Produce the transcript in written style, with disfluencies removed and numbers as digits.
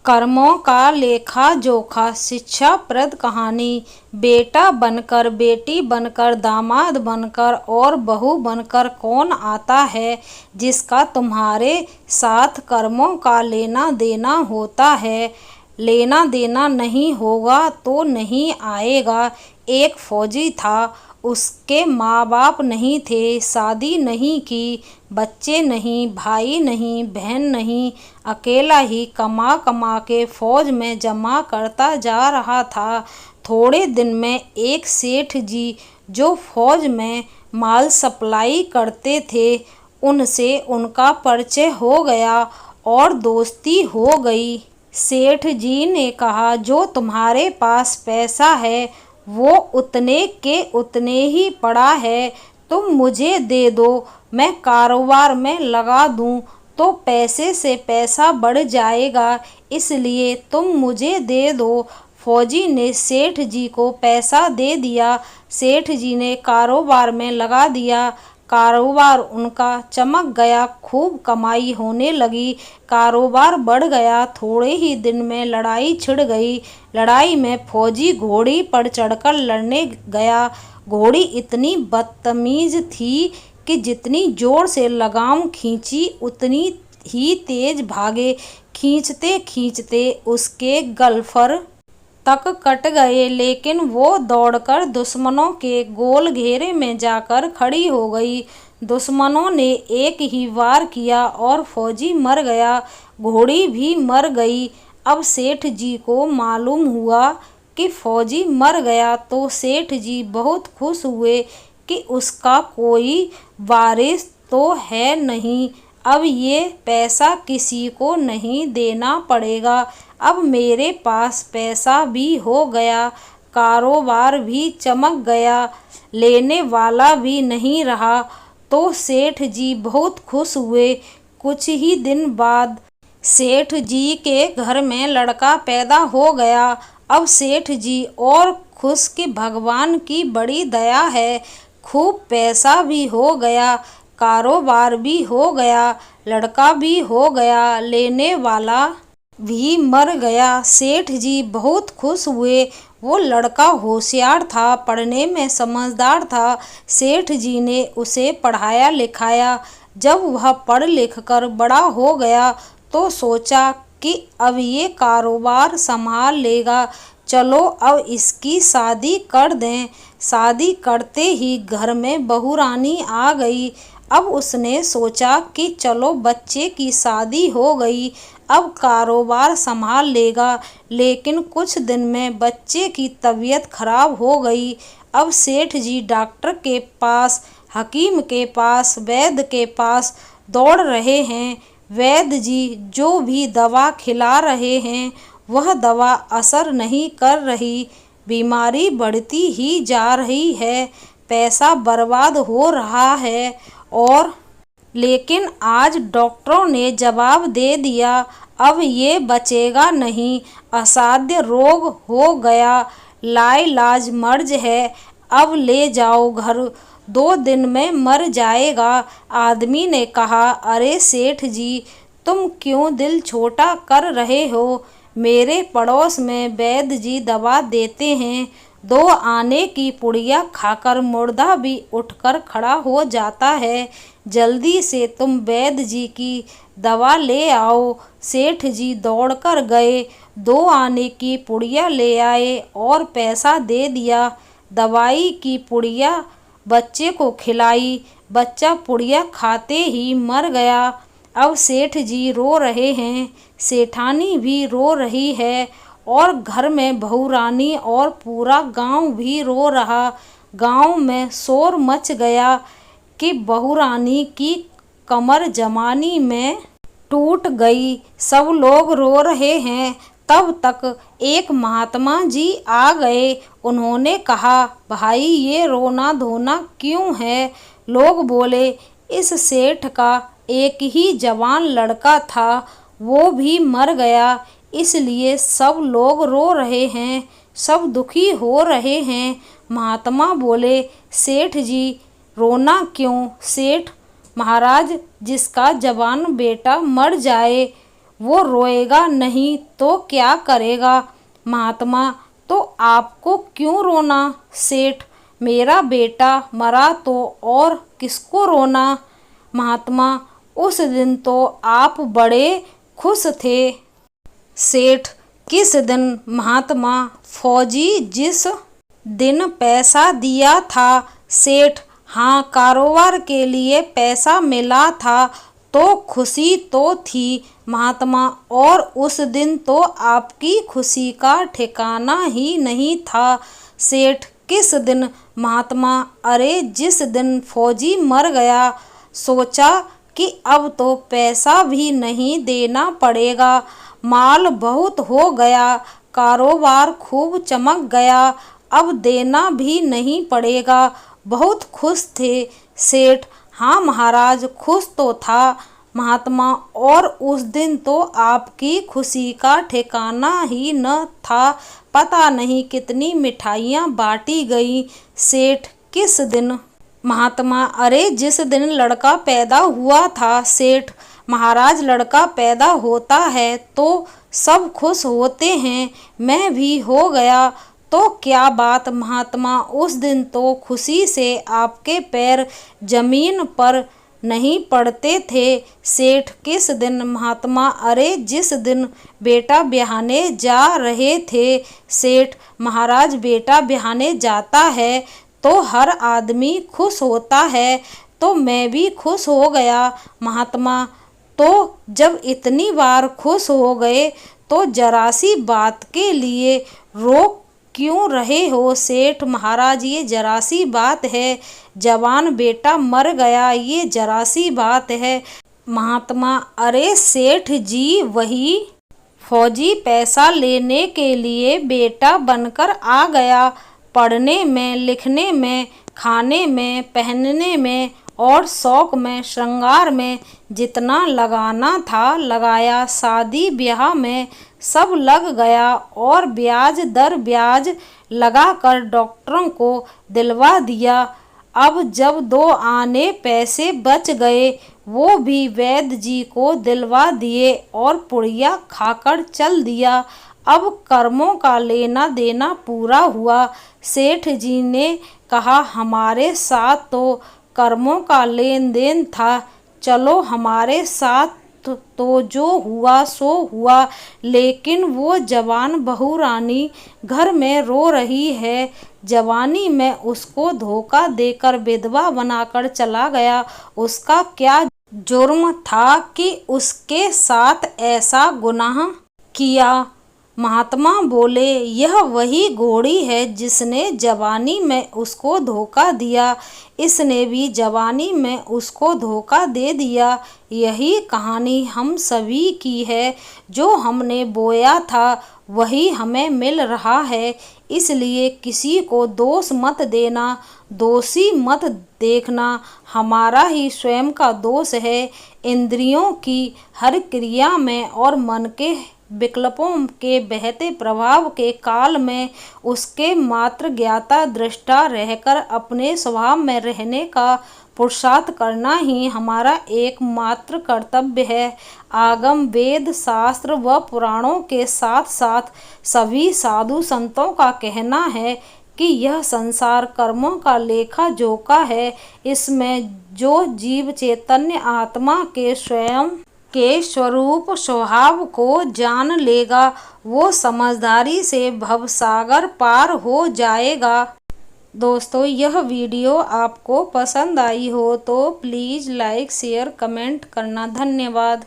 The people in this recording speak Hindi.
कर्मों का लेखा जोखा। शिक्षाप्रद कहानी। बेटा बनकर, बेटी बनकर, दामाद बनकर और बहू बनकर कौन आता है जिसका तुम्हारे साथ कर्मों का लेना देना होता है। लेना देना नहीं होगा तो नहीं आएगा। एक फौजी था, उसके माँ बाप नहीं थे, शादी नहीं की, बच्चे नहीं, भाई नहीं, बहन नहीं, अकेला ही कमा कमा के फौज में जमा करता जा रहा था। थोड़े दिन में एक सेठ जी जो फौज में माल सप्लाई करते थे, उनसे उनका परिचय हो गया और दोस्ती हो गई। सेठ जी ने कहा, जो तुम्हारे पास पैसा है वो उतने के उतने ही पड़ा है, तुम मुझे दे दो, मैं कारोबार में लगा दूं तो पैसे से पैसा बढ़ जाएगा, इसलिए तुम मुझे दे दो। फौजी ने सेठ जी को पैसा दे दिया। सेठ जी ने कारोबार में लगा दिया। कारोबार उनका चमक गया, खूब कमाई होने लगी, कारोबार बढ़ गया। थोड़े ही दिन में लड़ाई छिड़ गई। लड़ाई में फौजी घोड़ी पर चढ़कर लड़ने गया। घोड़ी इतनी बदतमीज थी कि जितनी जोर से लगाम खींची उतनी ही तेज भागे। खींचते खींचते उसके गलफर तक कट गए, लेकिन वो दौड़कर दुश्मनों के गोल घेरे में जाकर खड़ी हो गई। दुश्मनों ने एक ही वार किया और फौजी मर गया, घोड़ी भी मर गई। अब सेठ जी को मालूम हुआ कि फौजी मर गया तो सेठ जी बहुत खुश हुए कि उसका कोई वारिस तो है नहीं। अब ये पैसा किसी को नहीं देना पड़ेगा। अब मेरे पास पैसा भी हो गया, कारोबार भी चमक गया, लेने वाला भी नहीं रहा। तो सेठ जी बहुत खुश हुए। कुछ ही दिन बाद सेठ जी के घर में लड़का पैदा हो गया। अब सेठ जी और खुश कि भगवान की बड़ी दया है, खूब पैसा भी हो गया, कारोबार भी हो गया, लड़का भी हो गया, लेने वाला भी मर गया। सेठ जी बहुत खुश हुए। वो लड़का होशियार था, पढ़ने में समझदार था। सेठ जी ने उसे पढ़ाया लिखाया। जब वह पढ़ लिख कर बड़ा हो गया तो सोचा कि अब ये कारोबार संभाल लेगा, चलो अब इसकी शादी कर दें। शादी करते ही घर में बहू रानी आ गई। अब उसने सोचा कि चलो बच्चे की शादी हो गई, अब कारोबार संभाल लेगा, लेकिन कुछ दिन में बच्चे की तबीयत खराब हो गई। अब सेठ जी डॉक्टर के पास, हकीम के पास, वैद्य के पास दौड़ रहे हैं। वैद्य जी जो भी दवा खिला रहे हैं वह दवा असर नहीं कर रही, बीमारी बढ़ती ही जा रही है, पैसा बर्बाद हो रहा है। और लेकिन आज डॉक्टरों ने जवाब दे दिया, अब ये बचेगा नहीं, असाध्य रोग हो गया, लाइलाज मर्ज है, अब ले जाओ घर, 2 दिन में मर जाएगा। आदमी ने कहा, अरे सेठ जी, तुम क्यों दिल छोटा कर रहे हो? मेरे पड़ोस में वैद्य जी दवा देते हैं, 2 आने की पुड़िया खाकर मुर्दा भी उठकर खड़ा हो जाता है, जल्दी से तुम वैद्य जी की दवा ले आओ। सेठ जी दौड़कर गए, 2 आने की पुड़िया ले आए और पैसा दे दिया। दवाई की पुड़िया बच्चे को खिलाई, बच्चा पुड़िया खाते ही मर गया। अब सेठ जी रो रहे हैं, सेठानी भी रो रही है और घर में बहू रानी और पूरा गांव भी रो रहा। गांव में शोर मच गया कि बहू रानी की कमर जमानी में टूट गई, सब लोग रो रहे हैं। तब तक एक महात्मा जी आ गए। उन्होंने कहा, भाई ये रोना धोना क्यों है? लोग बोले, इस सेठ का एक ही जवान लड़का था, वो भी मर गया, इसलिए सब लोग रो रहे हैं, सब दुखी हो रहे हैं। महात्मा बोले, सेठ जी रोना क्यों? सेठ महाराज, जिसका जवान बेटा मर जाए वो रोएगा नहीं तो क्या करेगा? महात्मा, तो आपको क्यों रोना? सेठ, मेरा बेटा मरा तो और किसको रोना? महात्मा, उस दिन तो आप बड़े खुश थे। सेठ, किस दिन? महात्मा, फौजी जिस दिन पैसा दिया था। सेठ, हाँ, कारोबार के लिए पैसा मिला था तो खुशी तो थी। महात्मा, और उस दिन तो आपकी खुशी का ठिकाना ही नहीं था। सेठ, किस दिन? महात्मा, अरे जिस दिन फौजी मर गया, सोचा कि अब तो पैसा भी नहीं देना पड़ेगा, माल बहुत हो गया, कारोबार खूब चमक गया, अब देना भी नहीं पड़ेगा। बहुत खुश थे। सेठ, हाँ महाराज, खुश तो था। महात्मा, और उस दिन तो आपकी खुशी का ठिकाना ही न था, पता नहीं कितनी मिठाइयाँ बांटी गई। सेठ, किस दिन? महात्मा, अरे जिस दिन लड़का पैदा हुआ था। सेठ, महाराज, लड़का पैदा होता है तो सब खुश होते हैं, मैं भी हो गया तो क्या बात? महात्मा, उस दिन तो खुशी से आपके पैर जमीन पर नहीं पड़ते थे। सेठ, किस दिन? महात्मा, अरे जिस दिन बेटा ब्याहने जा रहे थे। सेठ, महाराज, बेटा ब्याहने जाता है तो हर आदमी खुश होता है, तो मैं भी खुश हो गया। महात्मा, तो जब इतनी बार खुश हो गए तो जरा सी बात के लिए रो क्यों रहे हो? सेठ, महाराज, ये जरा सी बात है, जवान बेटा मर गया, ये जरा सी बात है। महात्मा, अरे सेठ जी, वही फौजी पैसा लेने के लिए बेटा बनकर आ गया, पढ़ने में, लिखने में, खाने में, पहनने में और शौक में, श्रृंगार में जितना लगाना था लगाया, शादी ब्याह में सब लग गया और ब्याज दर ब्याज लगाकर डॉक्टरों को दिलवा दिया। अब जब 2 आने पैसे बच गए वो भी वैद्य जी को दिलवा दिए और पुड़िया खाकर चल दिया। अब कर्मों का लेना देना पूरा हुआ। सेठ जी ने कहा, हमारे साथ तो कर्मों का लेन देन था, चलो हमारे साथ तो जो हुआ सो हुआ, लेकिन वो जवान बहू रानी घर में रो रही है। जवानी में उसको धोखा देकर विधवा बनाकर चला गया, उसका क्या जुर्म था कि उसके साथ ऐसा गुनाह किया? महात्मा बोले, यह वही घोड़ी है जिसने जवानी में उसको धोखा दिया, इसने भी जवानी में उसको धोखा दे दिया। यही कहानी हम सभी की है, जो हमने बोया था वही हमें मिल रहा है, इसलिए किसी को दोष मत देना, दोषी मत देखना, हमारा ही स्वयं का दोष है। इंद्रियों की हर क्रिया में और मन के विकल्पों के बहते प्रभाव के काल में उसके मात्र ज्ञाता दृष्टा रहकर अपने स्वभाव में रहने का पुरुषार्थ करना ही हमारा एकमात्र कर्तव्य है। आगम, वेद, शास्त्र व पुराणों के साथ साथ सभी साधु संतों का कहना है कि यह संसार कर्मों का लेखा जोखा है। इसमें जो जीव चैतन्य आत्मा के स्वयं के स्वरूप स्वभाव को जान लेगा वो समझदारी से भवसागर पार हो जाएगा। दोस्तों, यह वीडियो आपको पसंद आई हो तो प्लीज़ लाइक, शेयर, कमेंट करना। धन्यवाद।